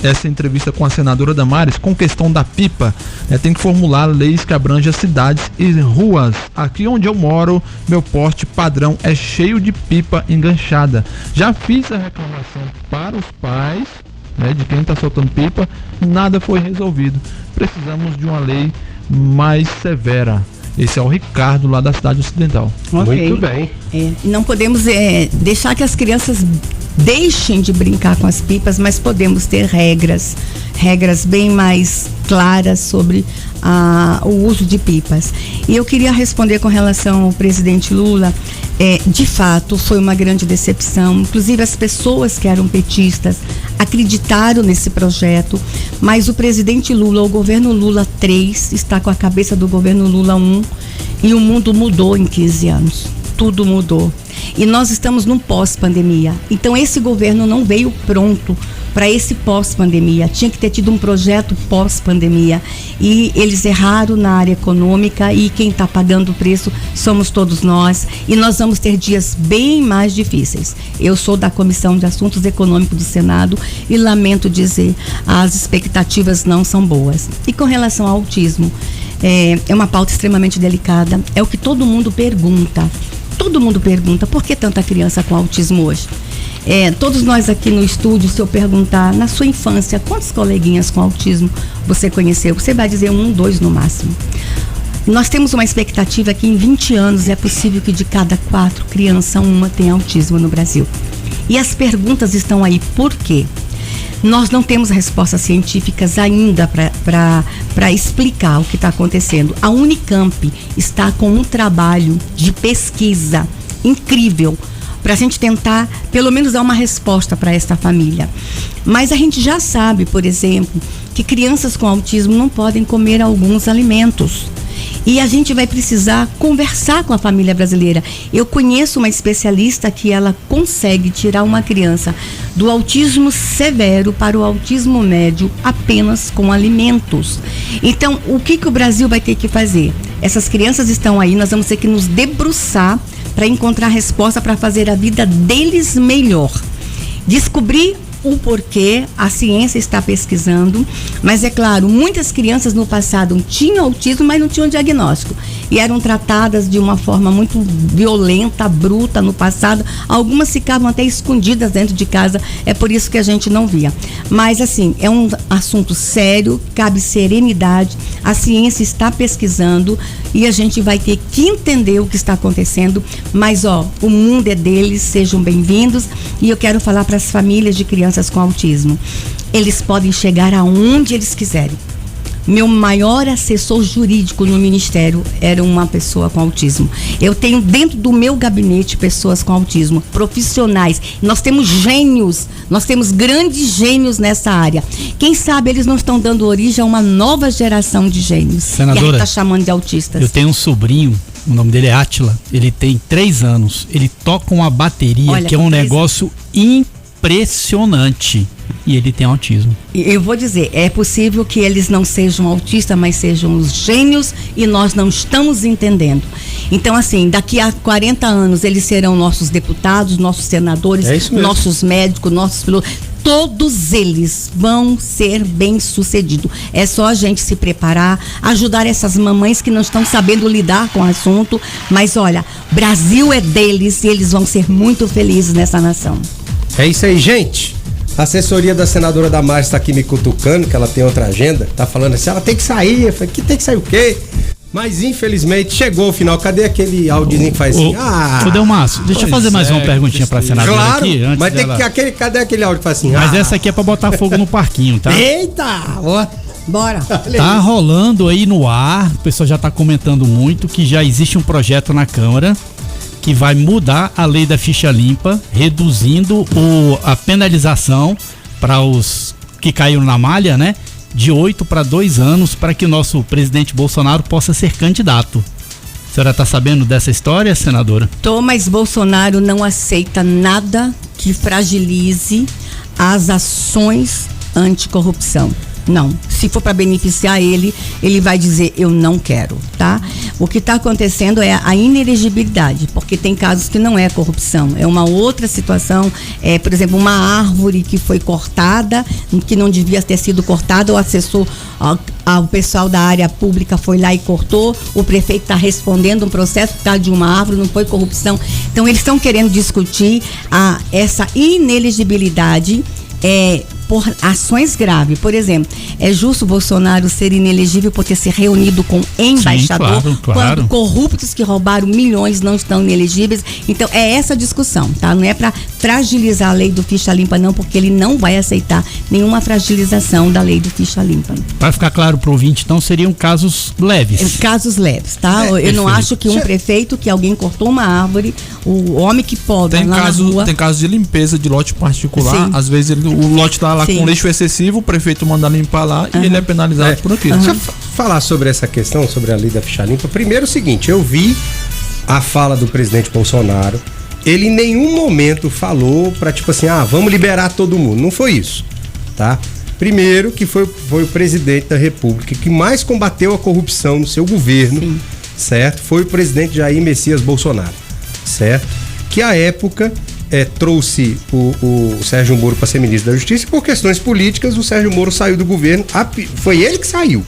essa entrevista com a senadora Damares, com questão da pipa, tem que formular leis que abrangem as cidades e ruas. Aqui onde eu moro, meu poste padrão é cheio de pipa enganchada. Já fiz a reclamação para os pais, de quem está soltando pipa, nada foi resolvido. Precisamos de uma lei mais severa. Esse é o Ricardo lá da Cidade Ocidental. Okay. Muito bem. Não podemos deixar que as crianças deixem de brincar com as pipas, mas podemos ter regras bem mais claras sobre o uso de pipas. E eu queria responder com relação ao presidente Lula. De fato, foi uma grande decepção. Inclusive, as pessoas que eram petistas acreditaram nesse projeto, mas o presidente Lula, o governo Lula 3, está com a cabeça do governo Lula 1 e o mundo mudou em 15 anos. Tudo mudou. E nós estamos num pós-pandemia. Então, esse governo não veio pronto para esse pós-pandemia. Tinha que ter tido um projeto pós-pandemia. E eles erraram na área econômica e quem está pagando o preço somos todos nós. E nós vamos ter dias bem mais difíceis. Eu sou da Comissão de Assuntos Econômicos do Senado e lamento dizer, as expectativas não são boas. E com relação ao autismo, é uma pauta extremamente delicada. É o que todo mundo pergunta. Todo mundo pergunta por que tanta criança com autismo hoje. Todos nós aqui no estúdio, se eu perguntar, na sua infância, quantos coleguinhas com autismo você conheceu? Você vai dizer 1, 2 no máximo. Nós temos uma expectativa que em 20 anos é possível que de cada 4 crianças, 1 tenha autismo no Brasil. E as perguntas estão aí, por quê? Nós não temos respostas científicas ainda para explicar o que está acontecendo. A Unicamp está com um trabalho de pesquisa incrível para a gente tentar, pelo menos, dar uma resposta para esta família. Mas a gente já sabe, por exemplo, que crianças com autismo não podem comer alguns alimentos. E a gente vai precisar conversar com a família brasileira. Eu conheço uma especialista que ela consegue tirar uma criança do autismo severo para o autismo médio apenas com alimentos. Então, o que o Brasil vai ter que fazer? Essas crianças estão aí, nós vamos ter que nos debruçar para encontrar resposta para fazer a vida deles melhor. Descobrir o porquê, a ciência está pesquisando, mas é claro, muitas crianças no passado tinham autismo, mas não tinham diagnóstico e eram tratadas de uma forma muito violenta, bruta no passado. Algumas ficavam até escondidas dentro de casa, é por isso que a gente não via. Mas assim, é um assunto sério, cabe serenidade, a ciência está pesquisando e a gente vai ter que entender o que está acontecendo, mas o mundo é deles, sejam bem-vindos. E eu quero falar para as famílias de crianças com autismo, eles podem chegar aonde eles quiserem. Meu maior assessor jurídico no ministério era uma pessoa com autismo. Eu tenho dentro do meu gabinete pessoas com autismo, profissionais. Nós temos gênios, nós temos grandes gênios nessa área. Quem sabe eles não estão dando origem a uma nova geração de gênios. Senadora, que a gente está chamando de autistas. Eu tenho um sobrinho, o nome dele é Átila, ele tem 3 anos, ele toca uma bateria que é um negócio impressionante. E ele tem autismo. Eu vou dizer, é possível que eles não sejam autistas, mas sejam os gênios e nós não estamos entendendo. Então, assim, daqui a 40 anos eles serão nossos deputados, nossos senadores, nossos médicos, nossos pilotos. Todos eles vão ser bem-sucedidos. É só a gente se preparar, ajudar essas mamães que não estão sabendo lidar com o assunto. Mas olha, Brasil é deles e eles vão ser muito felizes nessa nação. É isso aí, gente. A assessoria da senadora Damares está aqui me cutucando, que ela tem outra agenda. Tá falando assim, ela tem que sair. Eu falei, que tem que sair o quê? Mas infelizmente chegou o final. Cadê aquele áudiozinho que faz assim? Ô Delmácio, deixa eu fazer mais uma perguntinha pra senadora aqui. Antes mas tem dela... que cadê aquele áudio que faz assim? Mas essa aqui é pra botar fogo no parquinho, tá? Eita! Ó. Bora. Tá rolando aí no ar, o pessoal já tá comentando muito que já existe um projeto na Câmara que vai mudar a lei da ficha limpa, reduzindo a penalização para os que caíram na malha, né? De 8 para 2 anos, para que o nosso presidente Bolsonaro possa ser candidato. A senhora está sabendo dessa história, senadora? Tô, mas Bolsonaro não aceita nada que fragilize as ações anticorrupção. Não. Se for para beneficiar ele vai dizer eu não quero, tá? O que está acontecendo é a inelegibilidade, porque tem casos que não é corrupção, é uma outra situação, por exemplo, uma árvore que foi cortada, que não devia ter sido cortada, o assessor, o pessoal da área pública foi lá e cortou, o prefeito está respondendo um processo por causa de uma árvore, não foi corrupção. Então eles estão querendo discutir essa inelegibilidade por ações graves. Por exemplo, é justo o Bolsonaro ser inelegível por ter se reunido com embaixador, sim, claro. Quando corruptos que roubaram milhões não estão inelegíveis. Então é essa discussão, tá? Não é para fragilizar a lei do ficha limpa não, porque ele não vai aceitar nenhuma fragilização da lei do ficha limpa. Para ficar claro pro ouvinte, então seriam casos leves. Casos leves, tá? Eu não acho que um prefeito, que alguém cortou uma árvore, o homem que pode lá na rua... Tem casos de limpeza de lote particular, sim. Às vezes o lote tá lá sim. Com lixo excessivo, o prefeito manda limpar lá e ele é penalizado por aquilo. Deixa eu falar sobre essa questão, sobre a lei da ficha limpa. Primeiro o seguinte, eu vi a fala do presidente Bolsonaro, ele em nenhum momento falou pra tipo assim, vamos liberar todo mundo. Não foi isso, tá? Primeiro que foi o presidente da República que mais combateu a corrupção no seu governo, sim. Certo? Foi o presidente Jair Messias Bolsonaro, certo? Que à época trouxe o Sérgio Moro para ser ministro da Justiça e por questões políticas o Sérgio Moro saiu do governo. Foi ele que saiu,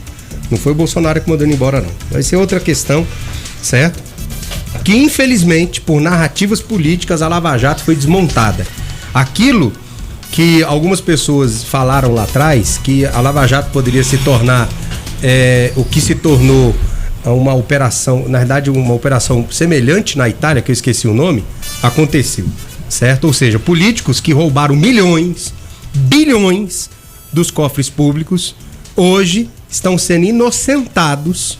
não foi o Bolsonaro que mandou ele embora não. Vai ser outra questão, certo? Que infelizmente por narrativas políticas a Lava Jato foi desmontada. Aquilo que algumas pessoas falaram lá atrás, que a Lava Jato poderia se tornar o que se tornou uma operação, na verdade uma operação semelhante na Itália, que eu esqueci o nome, aconteceu. Certo? Ou seja, políticos que roubaram milhões, bilhões dos cofres públicos, hoje estão sendo inocentados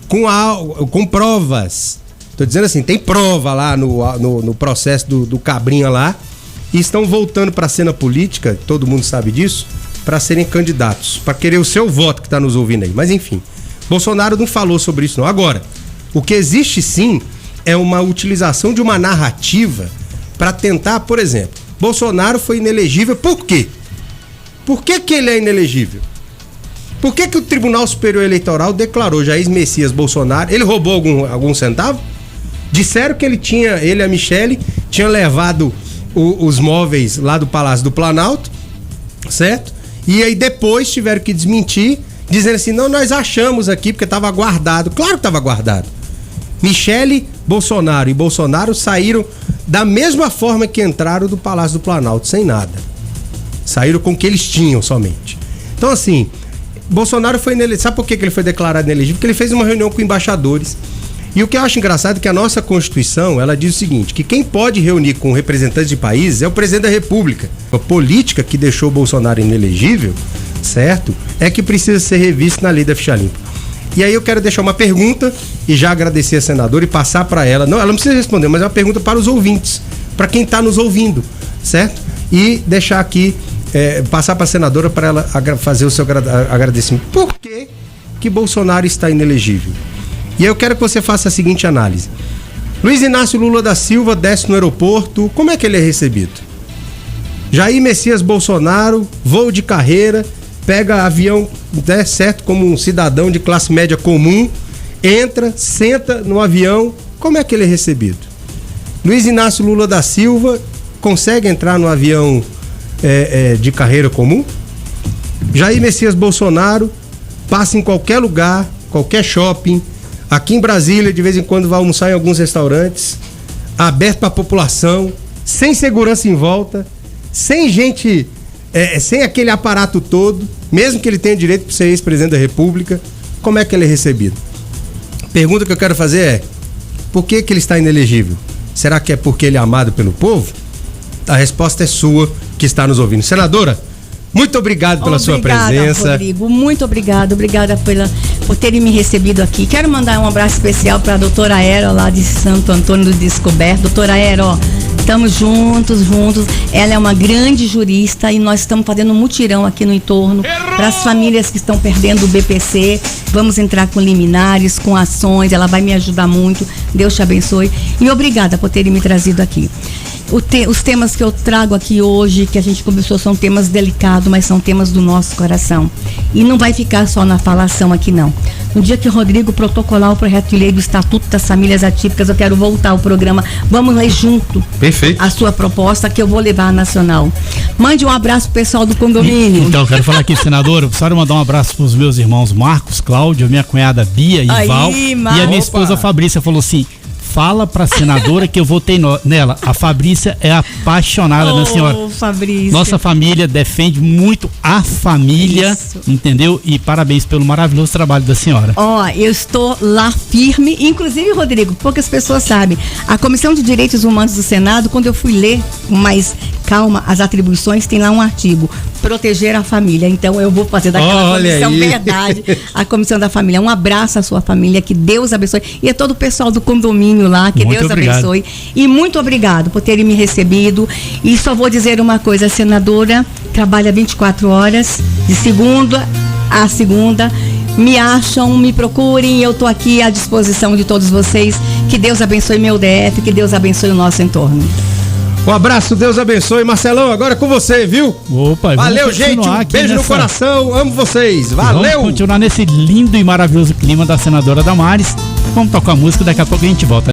com provas. Estou dizendo assim, tem prova lá no processo do Cabrinha lá, e estão voltando para a cena política, todo mundo sabe disso, para serem candidatos, para querer o seu voto que está nos ouvindo aí. Mas enfim, Bolsonaro não falou sobre isso não. Agora, o que existe sim é uma utilização de uma narrativa para tentar, por exemplo, Bolsonaro foi inelegível, por quê? Por que ele é inelegível? Por que o Tribunal Superior Eleitoral declarou Jair Messias Bolsonaro, ele roubou algum centavo? Disseram que ele e a Michele tinham levado os móveis lá do Palácio do Planalto, certo? E aí depois tiveram que desmentir, dizendo assim, não, nós achamos aqui, porque estava guardado. Claro que estava guardado. Michele Bolsonaro e Bolsonaro saíram da mesma forma que entraram do Palácio do Planalto, sem nada. Saíram com o que eles tinham somente. Então assim, Bolsonaro foi inelegível. Sabe por que ele foi declarado inelegível? Porque ele fez uma reunião com embaixadores. E o que eu acho engraçado é que a nossa Constituição, ela diz o seguinte, que quem pode reunir com representantes de países é o presidente da República. A política que deixou o Bolsonaro inelegível, certo? É que precisa ser revista na lei da ficha limpa. E aí eu quero deixar uma pergunta e já agradecer a senadora e passar para ela. Não, ela não precisa responder, mas é uma pergunta para os ouvintes, para quem está nos ouvindo, certo? E deixar aqui, passar para a senadora para ela fazer o seu agradecimento. Por que Bolsonaro está inelegível? E eu quero que você faça a seguinte análise. Luiz Inácio Lula da Silva desce no aeroporto, como é que ele é recebido? Jair Messias Bolsonaro, voo de carreira, pega avião, certo, como um cidadão de classe média comum, entra, senta no avião, como é que ele é recebido? Luiz Inácio Lula da Silva consegue entrar no avião de carreira comum? Jair Messias Bolsonaro passa em qualquer lugar, qualquer shopping, aqui em Brasília de vez em quando vai almoçar em alguns restaurantes, aberto para a população, sem segurança em volta, sem gente, sem aquele aparato todo, mesmo que ele tenha direito para ser ex-presidente da República. Como é que ele é recebido? Pergunta que eu quero fazer é: por que ele está inelegível? Será que é porque ele é amado pelo povo? A resposta é sua, que está nos ouvindo. Senadora, muito obrigado pela sua presença. Rodrigo, muito obrigada por terem me recebido aqui. Quero mandar um abraço especial para a doutora Aero, lá de Santo Antônio do Descoberto. Doutora Aero, estamos juntos. Ela é uma grande jurista e nós estamos fazendo um mutirão aqui no entorno para as famílias que estão perdendo o BPC. Vamos entrar com liminares, com ações. Ela vai me ajudar muito. Deus te abençoe. E obrigada por terem me trazido aqui. Os temas que eu trago aqui hoje, que a gente conversou, são temas delicados, mas são temas do nosso coração. E não vai ficar só na falação aqui, não. No dia que o Rodrigo protocolar o projeto de lei do Estatuto das Famílias Atípicas, eu quero voltar ao programa. Vamos ler junto. Perfeito. A sua proposta, que eu vou levar à nacional. Mande um abraço pro pessoal do condomínio. Então, eu quero falar aqui, senadora, só mandar um abraço pros meus irmãos Marcos, Cláudio, minha cunhada Bia e Val. E a minha esposa Fabrícia falou assim: fala pra senadora que eu votei nela. A Fabrícia é apaixonada na senhora. Fabrícia. Nossa família defende muito a família, isso, entendeu? E parabéns pelo maravilhoso trabalho da senhora. Eu estou lá firme. Inclusive, Rodrigo, poucas pessoas sabem, a Comissão de Direitos Humanos do Senado, quando eu fui ler com mais calma as atribuições, tem lá um artigo: proteger a família. Então eu vou fazer daquela comissão verdade, a Comissão da Família. Um abraço à sua família, que Deus abençoe. E a todo o pessoal do condomínio lá, que muito Deus abençoe. E muito obrigado por terem me recebido. E só vou dizer uma coisa: a senadora trabalha 24 horas, de segunda a segunda. Me acham, me procurem, eu estou aqui à disposição de todos vocês. Que Deus abençoe meu DF, que Deus abençoe o nosso entorno. Um abraço, Deus abençoe. Marcelão, agora com você, viu? Opa, valeu, gente. Um beijo no coração. Amo vocês. Valeu. Vamos continuar nesse lindo e maravilhoso clima da senadora Damares. Vamos tocar a música, daqui a pouco a gente volta.